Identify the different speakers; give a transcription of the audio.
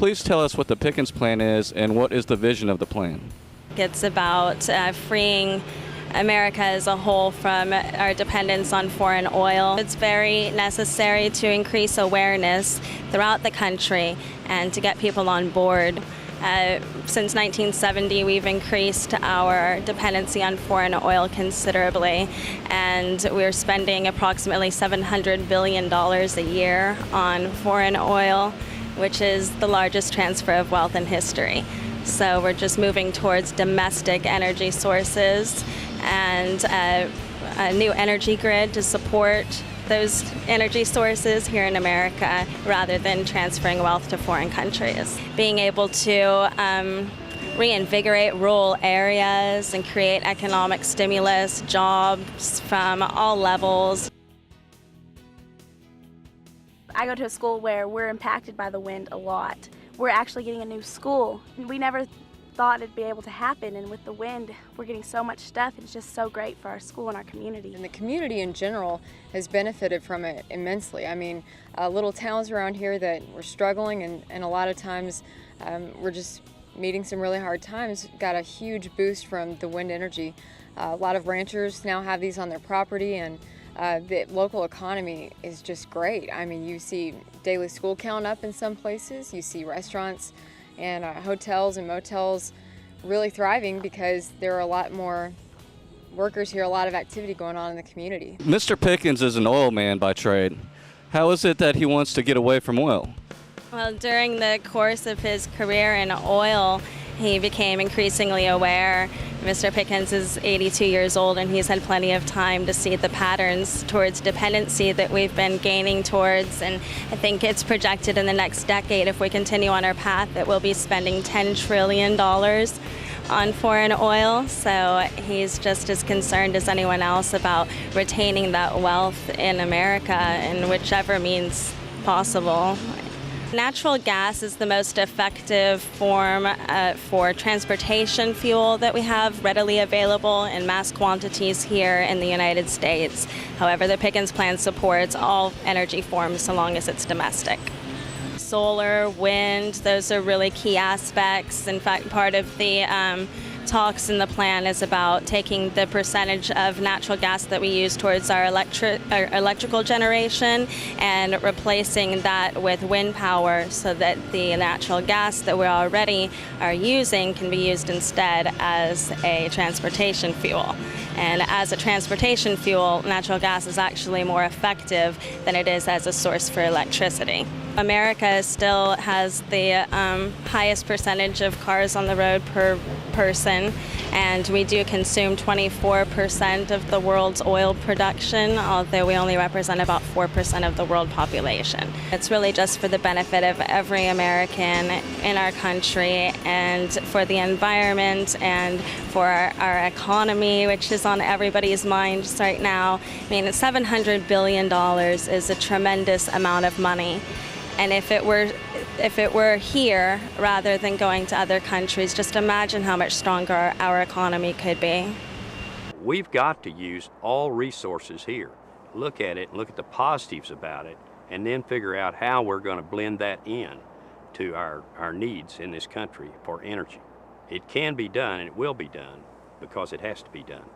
Speaker 1: please tell us what the Pickens Plan is and what is the vision of the plan?
Speaker 2: It's about freeing America as a whole from our dependence on foreign oil. It's very necessary to increase awareness throughout the country and to get people on board. Since 1970, we've increased our dependency on foreign oil considerably, and we're spending approximately $700 billion a year on foreign oil, which is the largest transfer of wealth in history. So we're just moving towards domestic energy sources and a new energy grid to support those energy sources here in America rather than transferring wealth to foreign countries. Being able to reinvigorate rural areas and create economic stimulus, jobs from all levels.
Speaker 3: I go to a school where we're impacted by the wind a lot. We're actually getting a new school. We never thought it'd be able to happen, and with the wind, we're getting so much stuff. It's just so great for our school and our community.
Speaker 4: And the community in general has benefited from it immensely. I mean, little towns around here that were struggling and a lot of times we're just meeting some really hard times, got a huge boost from the wind energy. A lot of ranchers now have these on their property, and the local economy is just great. I mean, you see daily school count up in some places, you see restaurants and hotels and motels really thriving because there are a lot more workers here, a lot of activity going on in the community.
Speaker 1: Mr. Pickens is an oil man by trade. How is it that he wants to get away from oil?
Speaker 2: Well, during the course of his career in oil, he became increasingly aware. Mr. Pickens is 82 years old, and he's had plenty of time to see the patterns towards dependency that we've been gaining towards. And I think it's projected in the next decade, if we continue on our path, that we'll be spending $10 trillion on foreign oil. So he's just as concerned as anyone else about retaining that wealth in America in whichever means possible. Natural gas is the most effective form for transportation fuel that we have readily available in mass quantities here in the United States. However, the Pickens Plan supports all energy forms so long as it's domestic. Solar, wind, those are really key aspects. In fact, part of the talks in the plan is about taking the percentage of natural gas that we use towards our electrical generation and replacing that with wind power so that the natural gas that we already are using can be used instead as a transportation fuel. And as a transportation fuel, natural gas is actually more effective than it is as a source for electricity. America still has the highest percentage of cars on the road per person, and we do consume 24% of the world's oil production, although we only represent about 4% of the world population. It's really just for the benefit of every American in our country and for the environment and for our economy, which is on everybody's minds right now. I mean, $700 billion is a tremendous amount of money. And if it were here rather than going to other countries, just imagine how much stronger our economy could be.
Speaker 5: We've got to use all resources here. Look at it, look at the positives about it, and then figure out how we're going to blend that in to our needs in this country for energy. It can be done, and it will be done because it has to be done.